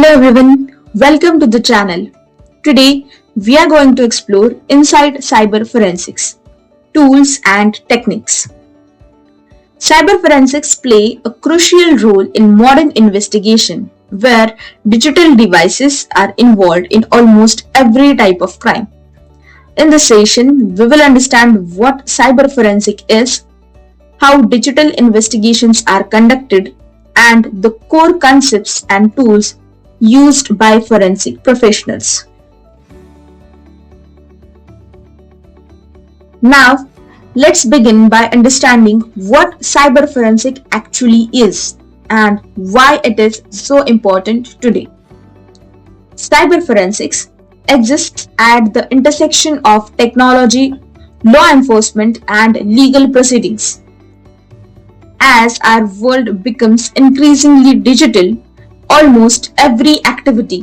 Hello everyone, welcome to the channel. Today we are going to explore inside cyber forensics, tools and techniques. Cyber forensics play a crucial role in modern investigation where digital devices are involved in almost every type of crime. In this session, we will understand what cyber forensic is, how digital investigations are conducted, and the core concepts and tools used by forensic professionals. Now, let's begin by understanding what cyber forensic actually is and why it is so important today. Cyber forensics exists at the intersection of technology, law enforcement, and legal proceedings. As our world becomes increasingly digital, almost every activity,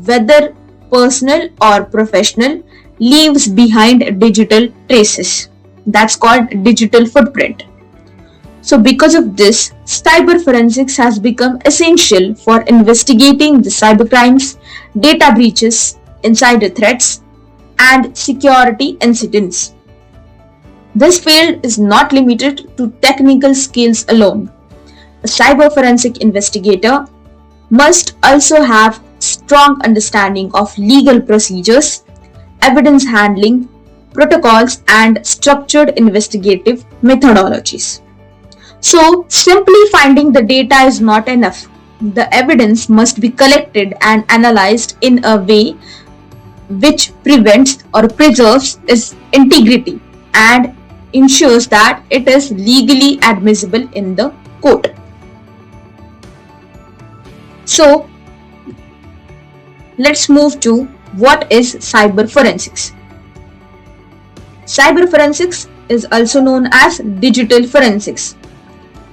whether personal or professional, leaves behind digital traces. That's called digital footprint. So, because of this, cyber forensics has become essential for investigating the cybercrimes, data breaches, insider threats, and security incidents. This field is not limited to technical skills alone. A cyber forensic investigator must also have strong understanding of legal procedures, evidence handling, protocols, and structured investigative methodologies. So, simply finding the data is not enough. The evidence must be collected and analyzed in a way which prevents or preserves its integrity and ensures that it is legally admissible in the court. So, let's move to what is cyber forensics. Cyber forensics is also known as digital forensics.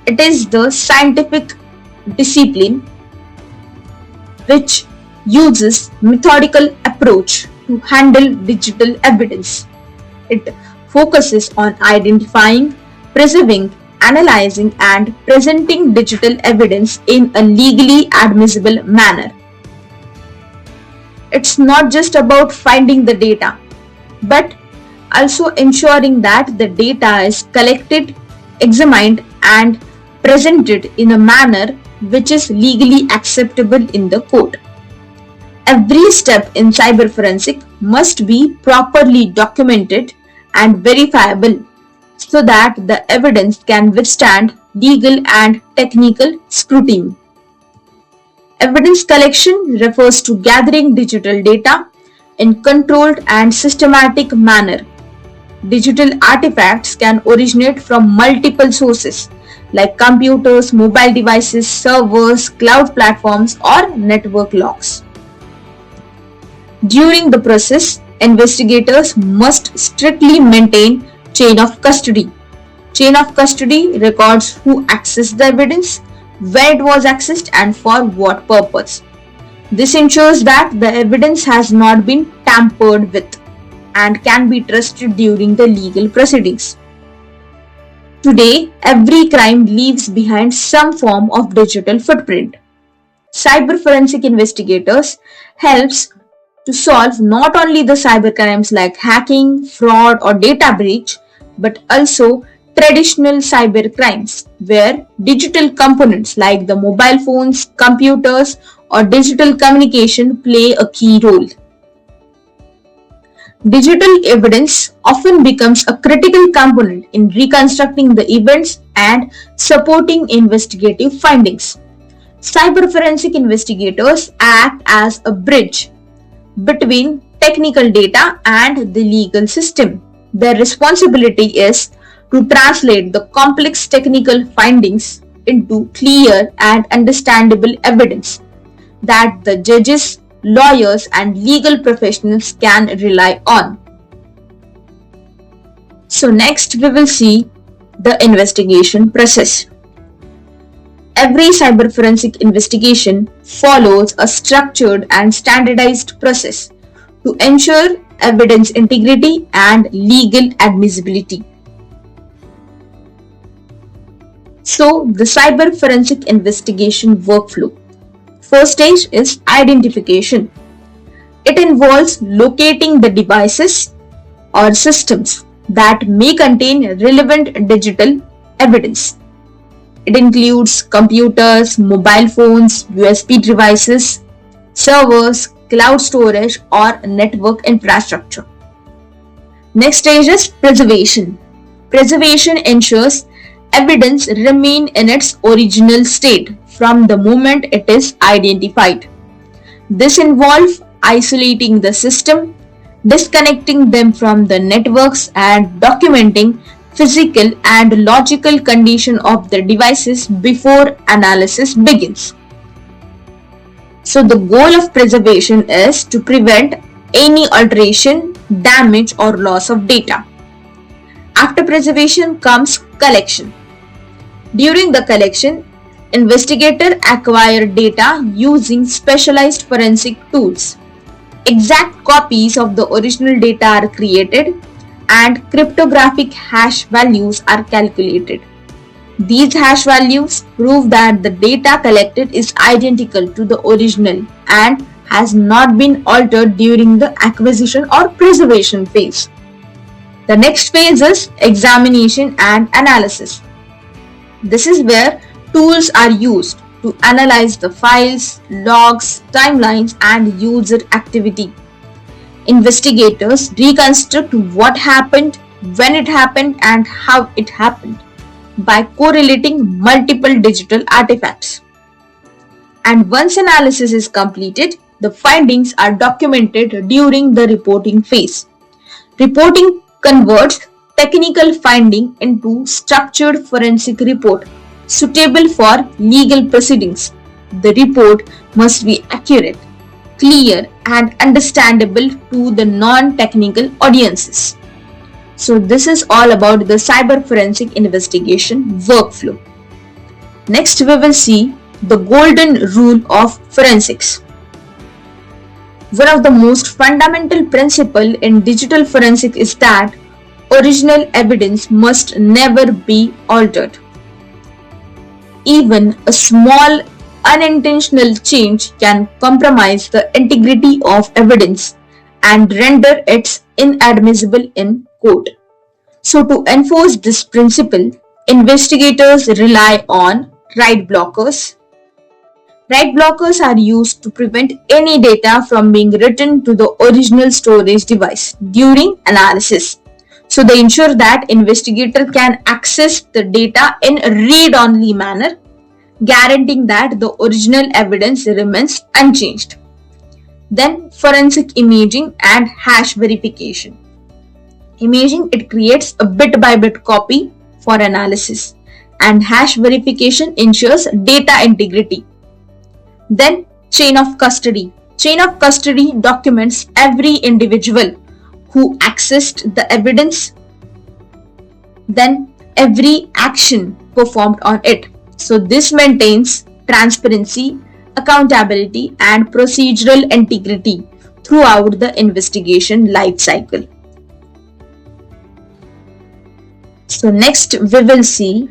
It is the scientific discipline which uses methodical approach to handle digital evidence. It focuses on identifying, preserving, analyzing, and presenting digital evidence in a legally admissible manner. It's not just about finding the data, but also ensuring that the data is collected, examined, and presented in a manner which is legally acceptable in the court. Every step in cyber forensic must be properly documented and verifiable so that the evidence can withstand legal and technical scrutiny. Evidence collection refers to gathering digital data in controlled and systematic manner. Digital artifacts can originate from multiple sources like computers, mobile devices, servers, cloud platforms, or network logs. During the process, investigators must strictly maintain chain of custody. Chain of custody records who accessed the evidence, where it was accessed, and for what purpose. This ensures that the evidence has not been tampered with and can be trusted during the legal proceedings. Today, every crime leaves behind some form of digital footprint. Cyber forensic investigators helps to solve not only the cyber crimes like hacking, fraud, or data breach, but also traditional cyber crimes where digital components like the mobile phones, computers, or digital communication play a key role. Digital evidence often becomes a critical component in reconstructing the events and supporting investigative findings. Cyber forensic investigators act as a bridge between technical data and the legal system. Their responsibility is to translate the complex technical findings into clear and understandable evidence that the judges, lawyers, and legal professionals can rely on. So next we will see the investigation process. Every cyber forensic investigation follows a structured and standardized process to ensure evidence integrity and legal admissibility. So, the cyber forensic investigation workflow. first stage is identification. It involves locating the devices or systems that may contain relevant digital evidence. It includes computers, mobile phones, USB devices, servers, cloud storage, or network infrastructure. Next stage is preservation. Preservation ensures evidence remain in its original state from the moment it is identified. This involves isolating the system, disconnecting them from the networks, and documenting physical and logical condition of the devices before analysis begins. So the goal of preservation is to prevent any alteration, damage, or loss of data. After preservation comes collection. During the collection, investigators acquire data using specialized forensic tools. Exact copies of the original data are created and cryptographic hash values are calculated. These hash values prove that the data collected is identical to the original and has not been altered during the acquisition or preservation phase. The next phase is examination and analysis. This is where tools are used to analyze the files, logs, timelines, and user activity. Investigators reconstruct what happened, when it happened, and how it happened by correlating multiple digital artifacts. And once analysis is completed, the findings are documented during the reporting phase. Reporting converts technical finding into structured forensic report suitable for legal proceedings. The report must be accurate, clear, and understandable to the non-technical audiences. So this is all about the cyber forensic investigation workflow. Next we will see the golden rule of forensics. One of the most fundamental principles in digital forensics is that original evidence must never be altered. Even a small unintentional change can compromise the integrity of evidence and render it inadmissible in court. So to enforce this principle, investigators rely on write blockers. Write blockers are used to prevent any data from being written to the original storage device during analysis. So they ensure that investigator can access the data in a read-only manner, guaranteeing that the original evidence remains unchanged. Then forensic imaging and hash verification. Imaging, it creates a bit-by-bit copy for analysis, and hash verification ensures data integrity. Then chain of custody. Chain of custody documents every individual who accessed the evidence, then every action performed on it. So this maintains transparency, accountability, and procedural integrity throughout the investigation life cycle. So next we will see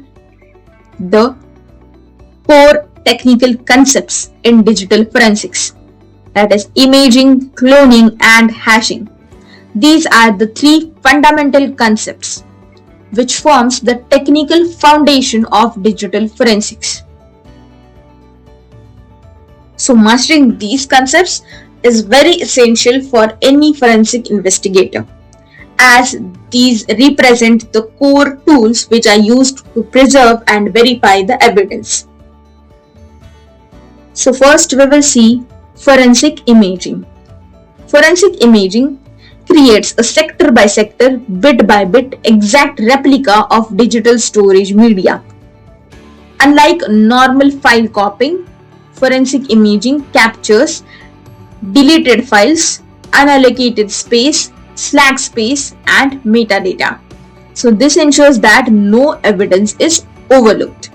the core technical concepts in digital forensics, that is imaging, cloning, and hashing. These are the three fundamental concepts which forms the technical foundation of digital forensics. So mastering these concepts is very essential for any forensic investigator, as these represent the core tools which are used to preserve and verify the evidence. So first we will see forensic imaging. Forensic imaging creates a sector by sector, bit by bit exact replica of digital storage media. Unlike normal file copying, forensic imaging captures deleted files, unallocated space, slack space, and metadata. So this ensures that no evidence is overlooked.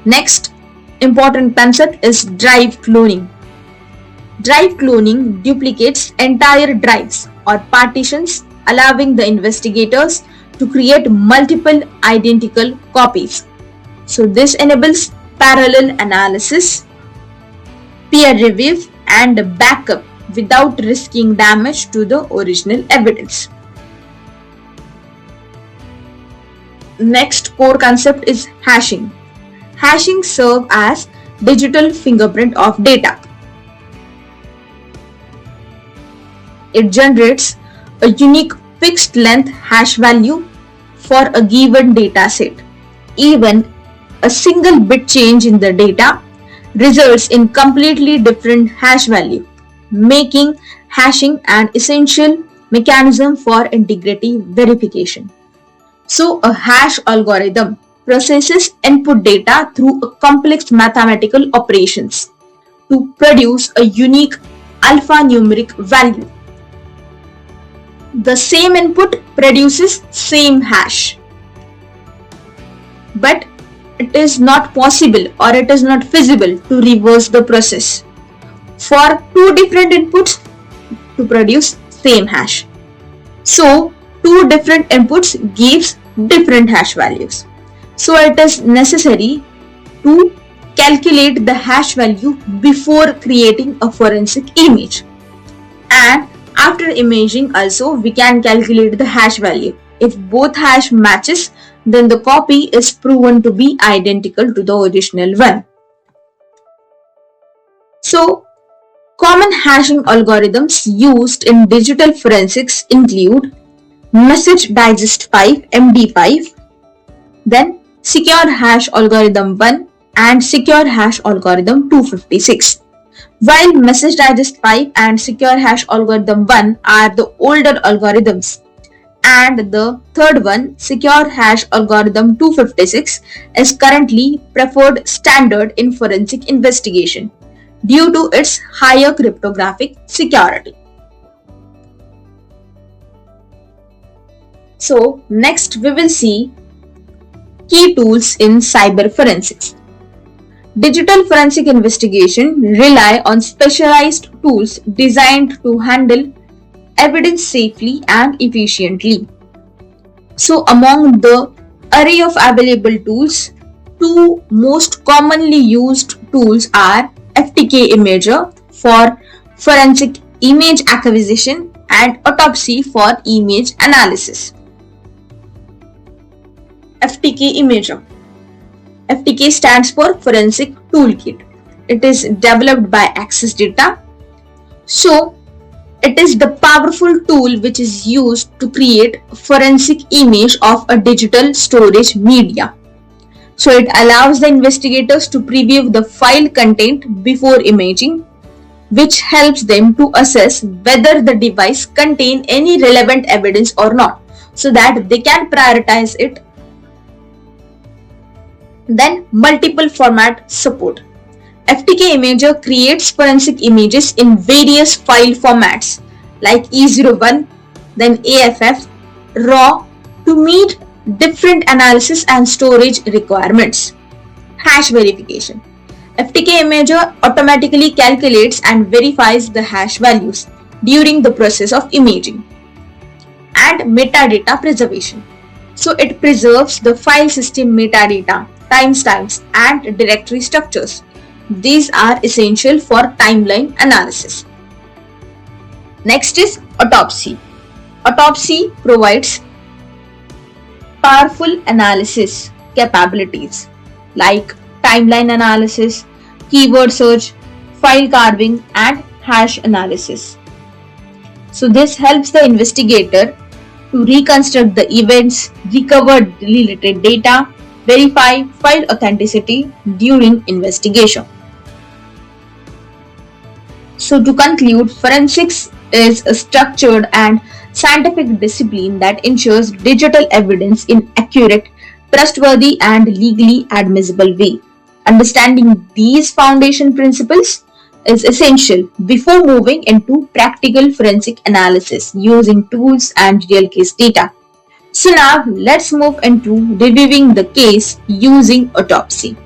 Next important concept is drive cloning. Drive cloning duplicates entire drives or partitions, allowing the investigators to create multiple identical copies. So this enables parallel analysis, peer review, and backup without risking damage to the original evidence. Next core concept is hashing. Hashing serves as digital fingerprint of data. It generates a unique fixed length hash value for a given data set. Even a single bit change in the data results in completely different hash value, making hashing an essential mechanism for integrity verification. So, a hash algorithm processes input data through a complex mathematical operations to produce a unique alphanumeric value. The same input produces same hash, but it is not possible or it is not feasible to reverse the process for two different inputs to produce same hash. So two different inputs gives different hash values. So it is necessary to calculate the hash value before creating a forensic image, and after imaging also we can calculate the hash value. If both hash matches, then the copy is proven to be identical to the original one. So common hashing algorithms used in digital forensics include Message Digest 5 MD5, then Secure Hash Algorithm 1 and Secure Hash Algorithm 256. While Message Digest 5 and Secure Hash Algorithm 1 are the older algorithms, and the third one, Secure Hash Algorithm 256, is currently preferred standard in forensic investigation due to its higher cryptographic security. So next we will see key tools in cyber forensics. Digital forensic investigation rely on specialized tools designed to handle evidence safely and efficiently. So among the array of available tools, two most commonly used tools are FTK Imager for forensic image acquisition and Autopsy for image analysis. FTK Imager. FTK stands for Forensic Toolkit. It is developed by Access Data. So, it is the powerful tool which is used to create forensic image of a digital storage media. So, it allows the investigators to preview the file content before imaging, which helps them to assess whether the device contains any relevant evidence or not, so that they can prioritize it. Then multiple format support. FTK Imager creates forensic images in various file formats like E01, then AFF, RAW to meet different analysis and storage requirements. Hash verification. FTK Imager automatically calculates and verifies the hash values during the process of imaging. And metadata preservation. So it preserves the file system metadata, timestamps and directory structures. These are essential for timeline analysis. Next is Autopsy. Autopsy provides powerful analysis capabilities like timeline analysis, keyword search, file carving and hash analysis. So this helps the investigator to reconstruct the events, recover deleted data, verify file authenticity during investigation. So to conclude, forensics is a structured and scientific discipline that ensures digital evidence in accurate, trustworthy and legally admissible way. Understanding these foundation principles is essential before moving into practical forensic analysis using tools and real case data. So now let's move into reviewing the case using Autopsy.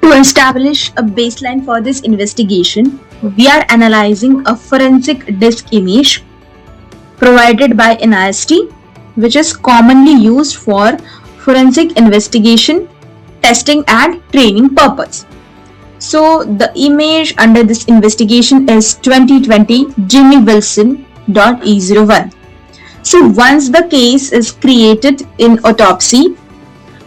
To establish a baseline for this investigation, we are analyzing a forensic disk image provided by NIST, which is commonly used for forensic investigation, testing and training purpose. So the image under this investigation is 2020 Jimmy Wilson.E01. So once the case is created in autopsy,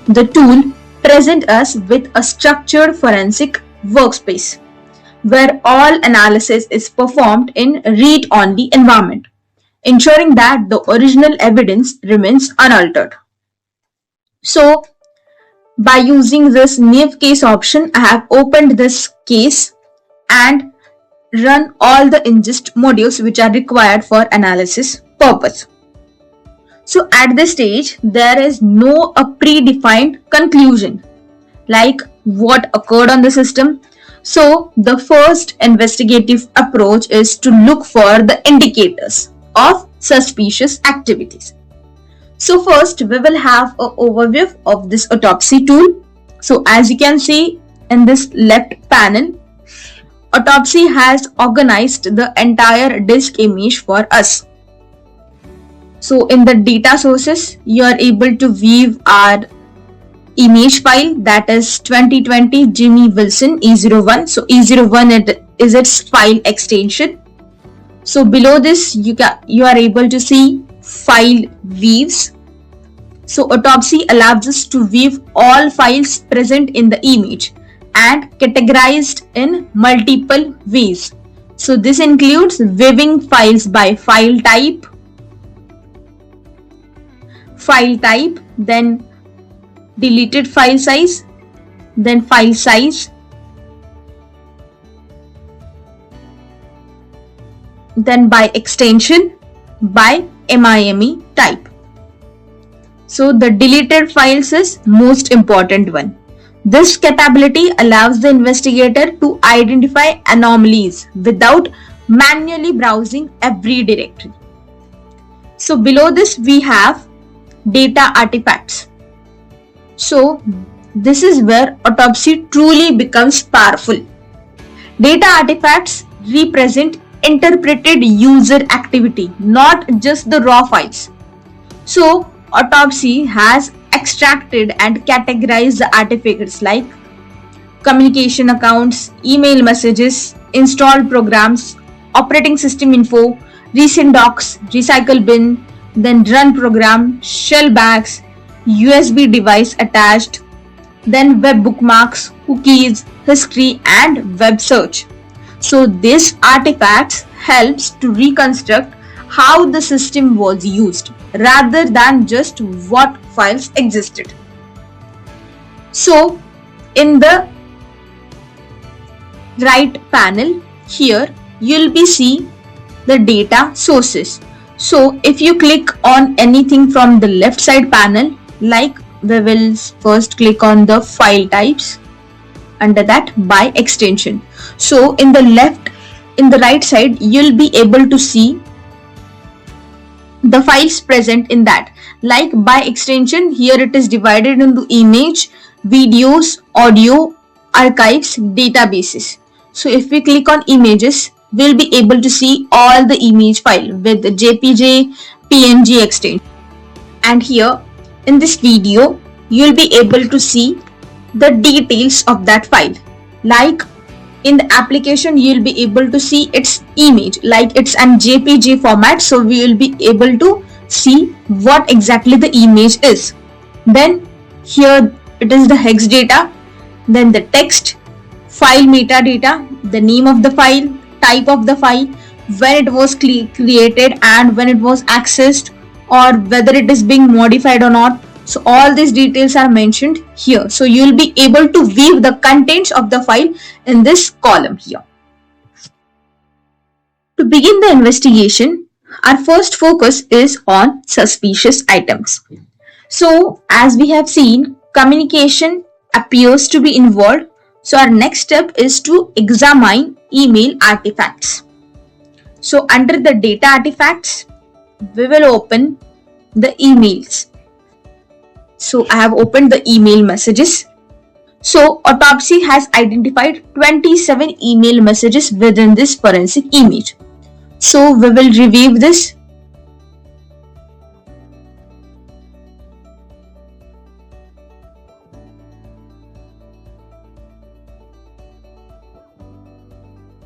the tool presents us with a structured forensic workspace where all analysis is performed in read-only environment, ensuring that the original evidence remains unaltered. So by using this new case option, I have opened this case and run all the ingest modules which are required for analysis purpose. So at this stage, there is no a predefined conclusion like what occurred on the system. So the first investigative approach is to look for the indicators of suspicious activities. So first we will have an overview of this autopsy tool. So as you can see in this left panel, autopsy has organized the entire disk image for us. So in the data sources, you are able to view our image file, that is 2020 Jimmy Wilson E01. So E01 is its file extension. So below this, you are able to see file views. So autopsy allows us to view all files present in the image and categorized in multiple ways. So this includes viewing files by file type, then deleted file size, then file size, then by extension, by MIME type. So the deleted files is most important one. This capability allows the investigator to identify anomalies without manually browsing every directory. So below this we have data artifacts. So this is where autopsy truly becomes powerful. Data artifacts represent interpreted user activity, not just the raw files. So autopsy has extracted and categorized the artifacts like communication accounts, email messages, installed programs, operating system info, recent docs, recycle bin, then run program, shell bags, USB device attached, then web bookmarks, cookies, history and web search. So this artifacts helps to reconstruct how the system was used rather than just what files existed. So in the right panel here, you'll be see the data sources. So if you click on anything from the left side panel, like we will first click on the file types, under that by extension. So in the right side, you'll be able to see the files present in that. Like by extension, here it is divided into image, videos, audio, archives, databases. So if we click on images, we'll be able to see all the image file with the JPG, PNG extension. And here in this video, you'll be able to see the details of that file. Like in the application, you'll be able to see its image, like it's an JPG format. So we will be able to see what exactly the image is. Then here it is the hex data, then the text, file metadata, the name of the file, type of the file, when it was created and when it was accessed, or whether it is being modified or not. So all these details are mentioned here. So you will be able to view the contents of the file in this column here. To begin the investigation, our first focus is on suspicious items. So as we have seen, communication appears to be involved. So our next step is to examine email artifacts. So under the data artifacts, we will open the emails. So I have opened the email messages. So autopsy has identified 27 email messages within this forensic image. So we will review this.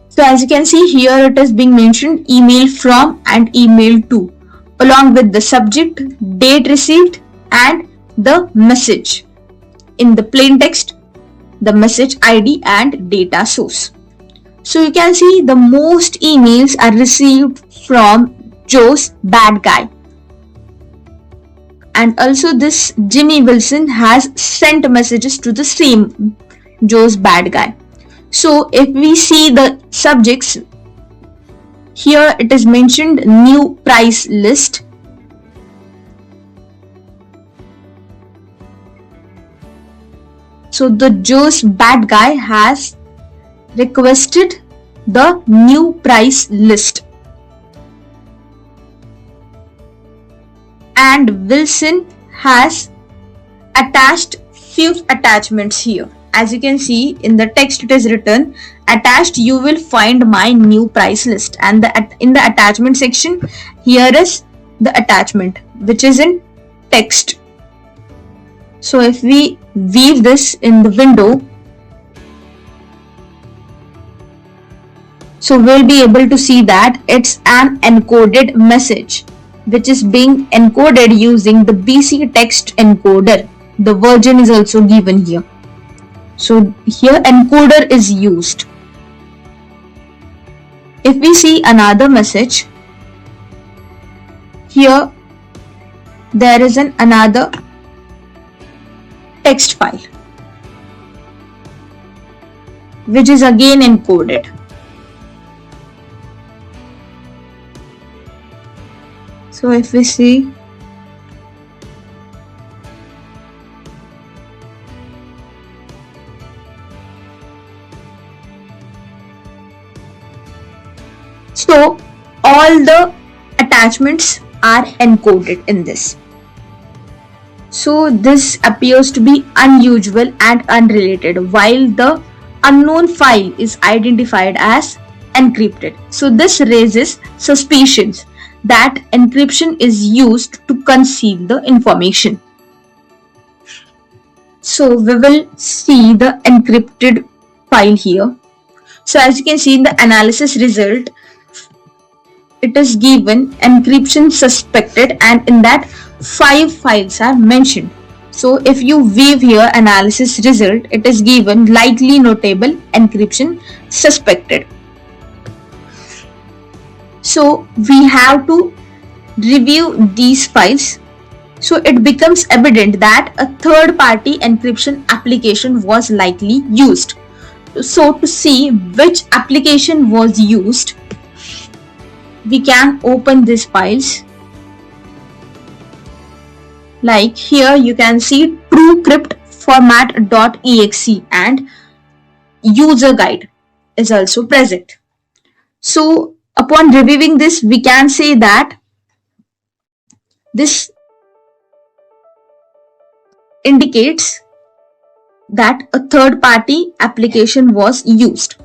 So as you can see here, it is being mentioned email from and email to, along with the subject, date received, and the message. In the plain text, the message ID and data source. So you can see the most emails are received from Joe's bad guy. And also this Jimmy Wilson has sent messages to the same Joe's bad guy. So if we see the subjects, here it is mentioned new price list. So the Joe's bad guy has requested the new price list. And Wilson has attached few attachments here. As you can see in the text, it is written attached you will find my new price list, and in the attachment section here is the attachment which is in text. So if we view this in the window, so we'll be able to see that it's an encoded message which is being encoded using the BC text encoder. The version is also given here. So here encoder is used. If we see another message, here there is another text file which is again encoded. So if we see, so all the attachments are encoded in this. So this appears to be unusual and unrelated, while the unknown file is identified as encrypted. So this raises suspicions that encryption is used to conceal the information. So we will see the encrypted file here. So as you can see in the analysis result, it is given encryption suspected, and in that 5 files are mentioned. So if you view here analysis result, it is given likely notable encryption suspected. So we have to review these files. So it becomes evident that a third-party encryption application was likely used. So to see which application was used, we can open these files. Like here you can see TrueCrypt format.exe and user guide is also present. So upon reviewing this, we can say that this indicates that a third-party application was used.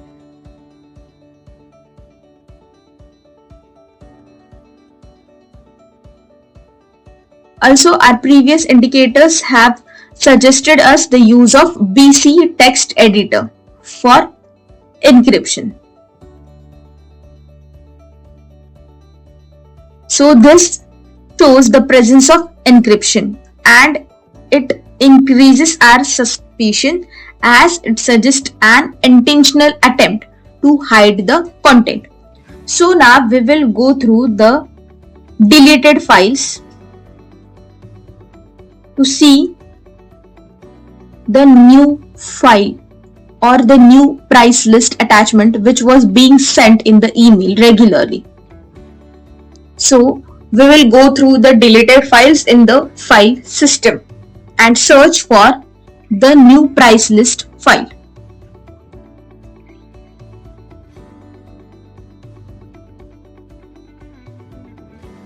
Also, our previous indicators have suggested us the use of BC text editor for encryption. So this shows the presence of encryption, and it increases our suspicion as it suggests an intentional attempt to hide the content. So now we will go through the deleted files to see the new file or the new price list attachment which was being sent in the email regularly. So we will go through the deleted files in the file system and search for the new price list file.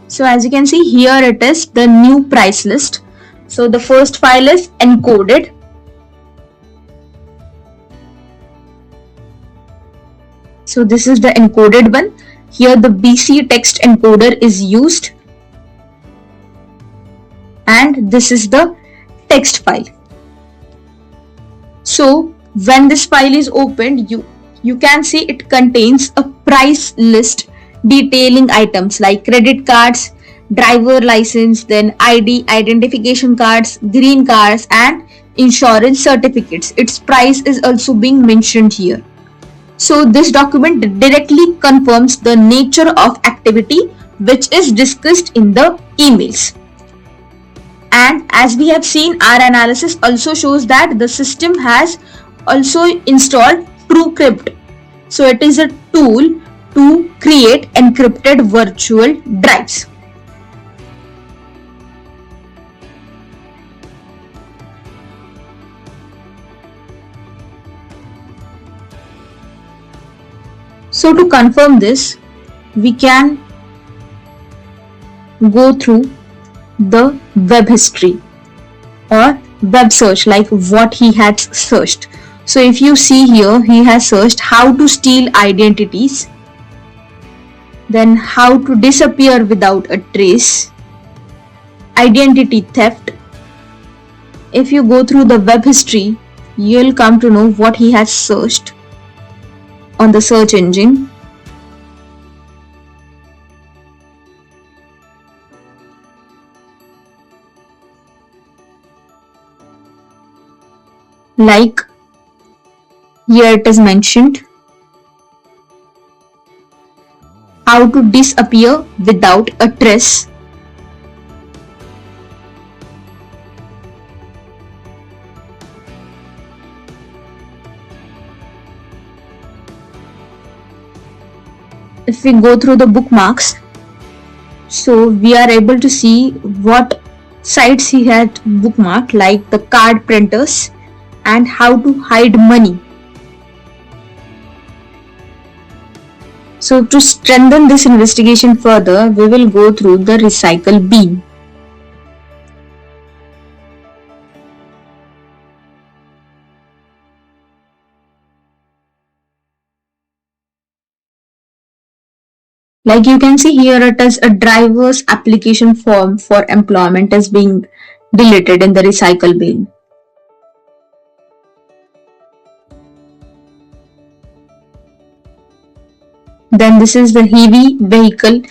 So as you can see here, it is the new price list. So the first file is encoded. So this is the encoded one. Here the BC text encoder is used, and this is the text file. So when this file is opened, you can see it contains a price list detailing items like credit cards, driver license, then ID, identification cards, green cards, and insurance certificates. Its price is also being mentioned here. So this document directly confirms the nature of activity which is discussed in the emails. And as we have seen, our analysis also shows that the system has also installed TrueCrypt. So it is a tool to create encrypted virtual drives. So to confirm this, we can go through the web history or web search, like what he had searched. So if you see here, he has searched how to steal identities, then how to disappear without a trace, identity theft. If you go through the web history, you'll come to know what he has searched on the search engine. Like here it is mentioned, how to disappear without a trace, if we go through the bookmarks, so we are able to see what sites he had bookmarked, like the card printers and how to hide money. So to strengthen this investigation further, we will go through the recycle bin. Like you can see here, it is a driver's application form for employment is being deleted in the recycle bin. Then this is the heavy vehicle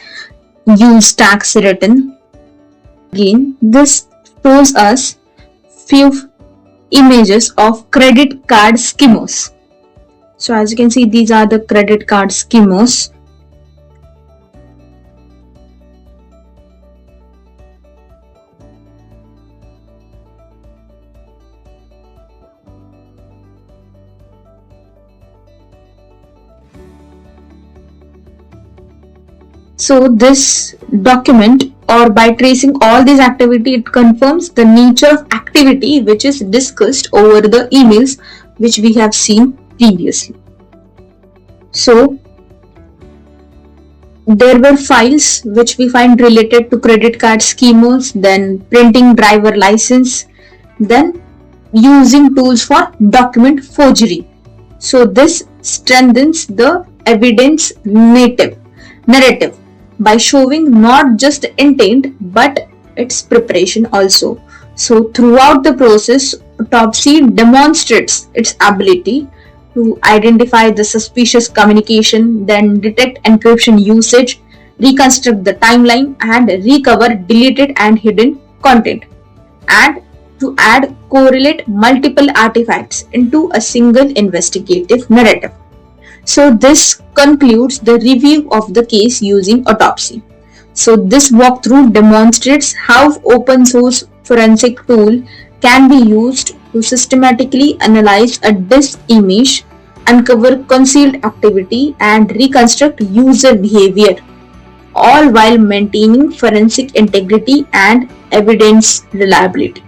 use tax written. Again, this shows us few images of credit card schemos. So as you can see, these are the credit card schemos. So this document, or by tracing all these activity, it confirms the nature of activity which is discussed over the emails which we have seen previously. So there were files which we find related to credit card schemos, then printing driver license, then using tools for document forgery. So this strengthens the evidence narrative by showing not just intent but its preparation also. So throughout the process, autopsy demonstrates its ability to identify the suspicious communication, then detect encryption usage, reconstruct the timeline, and recover deleted and hidden content, and to correlate multiple artifacts into a single investigative narrative. So this concludes the review of the case using autopsy. So this walkthrough demonstrates how open source forensic tool can be used to systematically analyze a disk image, uncover concealed activity, and reconstruct user behavior, all while maintaining forensic integrity and evidence reliability.